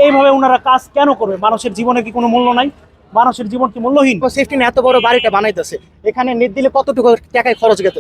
এইভাবে ওনারা কাজ কেন করবে? মানুষের জীবনে কি কোনো মূল্য নাই? মানুষের জীবন কি মূল্যহীন? সেফটি এত বড় বাড়িটা বানাইতেছে, এখানে নেট দিলে কতটুকু টাকায় খরচ গেত?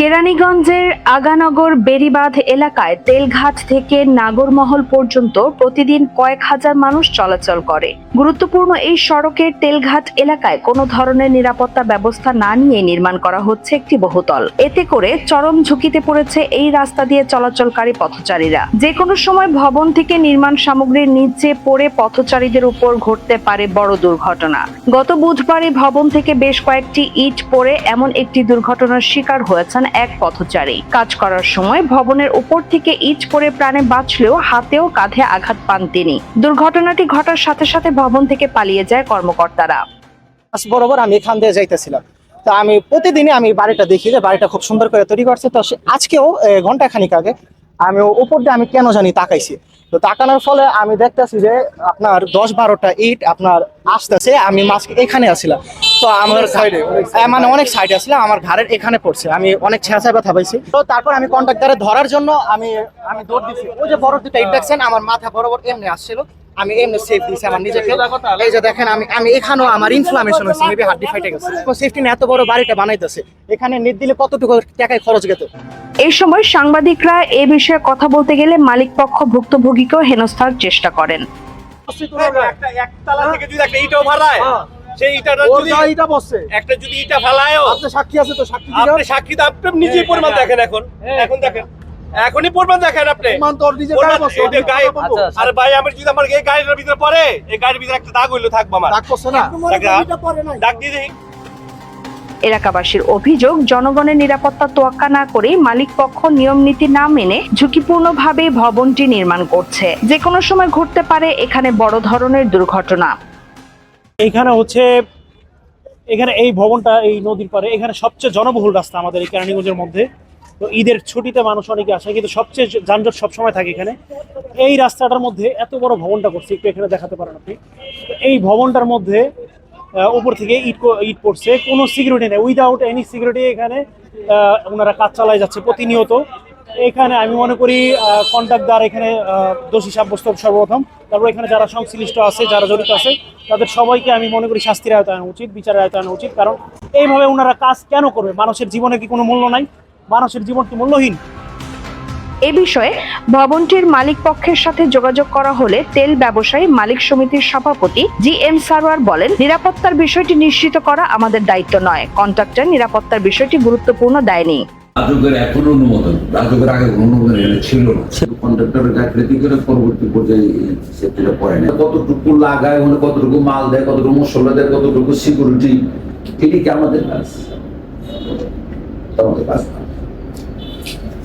কেরানীগঞ্জের আগানগর বেড়িবাঁধ এলাকায় তেলঘাট থেকে নাগরমহল পর্যন্ত প্রতিদিন কয়েক হাজার মানুষ চলাচল করে। গুরুত্বপূর্ণ এই সড়কের তেলঘাট এলাকায় কোনো ধরনের নিরাপত্তা ব্যবস্থা না নিয়ে নির্মাণ করা হচ্ছে একটি বহুতল। এতে করে চরম ঝুঁকিতে পড়েছে এই রাস্তা দিয়ে চলাচলকারী পথচারীরা। যে কোনো সময় ভবন থেকে নির্মাণ সামগ্রীর নিচে পড়ে পথচারীদের উপর ঘটতে পারে বড় দুর্ঘটনা। গত বুধবার এই ভবন থেকে বেশ কয়েকটি ইট পড়ে এমন একটি দুর্ঘটনার শিকার হয়েছেন এক পথচারী। কাজ করার সময় ভবনের উপর থেকে ইট পড়ে প্রাণে বাঁচলেও হাতে ও কাঁধে আঘাত পান তিনি। দুর্ঘটনাটি ঘটার সাথে সাথে ভবন থেকে পালিয়ে যায় কর্মকর্তারা। বরাবর আমি এখান দিয়ে যাইতেছিলাম, তো আমি প্রতিদিনই আমি বাড়িটা দেখি যে বাড়িটা খুব সুন্দর করে তৈরি করছে। তো আজকেও ঘন্টা খানিক আগে আমি উপর দিয়ে আমি কেন জানি তাকাইছি, তো তাকানোর ফলে আমি দেখতেছি যে আপনার 10-12টা ইট আপনার আসতেছে। আমি মাঝে এখানে আসছিলাম, তো আমার মানে অনেক সাইডে আসছিলাম, আমার ঘাড়ের এখানে পড়ছে, আমি অনেক ছেঁচা ব্যথা পাইছি। তো তারপর আমি কন্ট্রাক্টরে ধরার জন্য আমি দৌড় দিছি। ওই যে বড় দুটো ইট দেখছেন আমার মাথা বরাবর এমনি আসছিল, আমি এমনি সেফ দিয়েছি আমার নিজেকে। এই যে দেখেন আমি এখানেও আমার ইনফ্লামেশন হয়েছে, মেবি হাড্ডি ফাইটে গেছে। সেফটি এত বড় বাড়িটা বানাইতেছে, এখানে নেট দিলে কতটুকু টাকায় খরচ গেত? এই সময় সাংবাদিকরা এ বিষয়ে কথা বলতে গেলে মালিক পক্ষ ভুক্তভোগীকেও হেনস্থার চেষ্টা করেন। একতলা থেকে যদি একটা ইটও ফালায়, সেই ইটাটা যদি একটা যদি ইটা ফালায়ও, আপনার সাক্ষী আছে তো? সাক্ষী আপনি সাক্ষী তো আপনি নিজেই প্রমাণ দেখেন। এখন দেখেন, এখনই প্রমাণ দেখেন আপনি। আরে ভাই, আমি যদি আমার এই গাড়িটার ভিতরে পড়ে, এই গাড়ির ভিতরে একটা দাগ হইলো থাকবো আমার। দাগ করছে না? দাগ দিয়ে দেখি। এলাকাবাসীর অভিযোগ, জনগণের নিরাপত্তা তোয়াক্কা না করে মালিক পক্ষ নিয়ম নীতি না মেনে ঝুঁকিপূর্ণভাবে ভবনটি নির্মাণ করছে। যে কোনো সময় ঘটতে পারে এখানে বড় ধরনের দুর্ঘটনা। এখানে এই ভবনটা এই নদীর পারে, এখানে সবচেয়ে জনবহুল রাস্তা আমাদের এই কেরানীগঞ্জের মধ্যে। তো ঈদের ছুটিতে মানুষ অনেকে আসে, কিন্তু সবচেয়ে যানজট সবসময় থাকে এখানে। এই রাস্তাটার মধ্যে এত বড় ভবনটা করছে, একটু এখানে দেখাতে পারেন আপনি। এই ভবনটার মধ্যে উপর থেকে ইট পড়ছে, কোনো সিকিউরিটি নেই, উইদাউট এনি সিকিউরিটি এখানে ওনারা কাজ চালায় যাচ্ছে প্রতিনিয়ত। এখানে আমি মনে করি কন্ট্রাক্টর এখানে দোষী সাব্যস্ত সর্বপ্রথম। তারপর এখানে যারা সংশ্লিষ্ট আছে, যারা জড়িত আছে, তাদের সবাইকে আমি মনে করি শাস্তির আওতায় আনা উচিত, বিচারের আওতায় আনা উচিত। কারণ এইভাবে ওনারা কাজ কেন করবে? মানুষের জীবনে কি কোনো মূল্য নাই? মানুষের জীবন কি মূল্যহীন? এ বিষয়ে ভবনটির মালিক পক্ষের সাথে যোগাযোগ করা হলে তেল ব্যবসায়ী মালিক সমিতির সভাপতি GM সারোয়ার বলেন, নিরাপত্তার বিষয়টি নিশ্চিত করা আমাদের দায়িত্ব নয়। কন্ট্রাক্টর নিরাপত্তার বিষয়টি গুরুত্বপূর্ণ দেয়নি। রাজকের এখন অনুমোদন, রাজকের আগে অনুমোদন এখানে ছিল না। কন্ট্রাক্টরের গাফিলতি করে পরবর্তী পর্যায়ে সেটা পড়ে না। কতটুকু লাগায়, কতটুকু মাল দেয়, কতটুকু মশলা দেয়, কতটুকু সিকিউরিটি, এটি কি আমাদের কাজ? আমাদের কাজ না,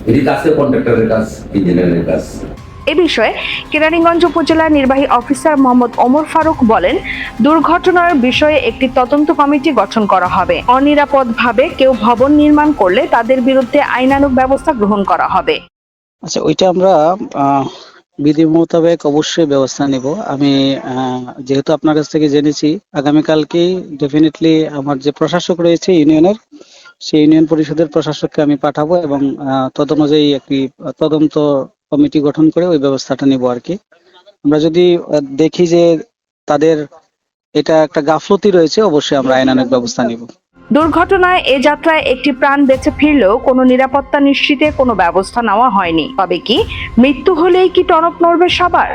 এটি কাছে কন্ট্রাক্টরের কাজ, ইঞ্জিনিয়ারের কাজ। এ বিষয়ে কেরানীগঞ্জ উপজেলা নির্বাহী অফিসার মোহাম্মদ ওমর ফারুক বলেন, দুর্ঘটনার বিষয়ে একটি তদন্ত কমিটি গঠন করা হবে। অনিরাপদভাবে কেউ ভবন নির্মাণ করলে তাদের বিরুদ্ধে আইনানুগ ব্যবস্থা গ্রহণ করা হবে। আচ্ছা, ওইটা আমরা বিধি মোতাবেক অবশ্যই ব্যবস্থা নিব। আমি যেহেতু আপনার কাছ থেকে জেনেছি, আগামীকালকেই ডেফিনেটলি আমার যে প্রশাসক রয়েছে ইউনিয়নের, সেই ইউনিয়ন পরিষদের প্রশাসককে আমি পাঠাবো এবং তদনুযায়ী একটি তদন্ত কমিটি গঠন করে ওই ব্যবস্থাটা নিব আর কি। আমরা যদি দেখি যে তাদের এটা একটা গাফলতি রয়েছে, অবশ্যই আমরা আইনানুগ ব্যবস্থা নিব। দুর্ঘটনায় এ যাত্রায় একটি প্রাণ বেঁচে ফিরলেও কোনো নিরাপত্তা নিশ্চিতে কোনো ব্যবস্থা নেওয়া হয়নি। তবে কি মৃত্যু হলেই কি টনক নড়বে সবার?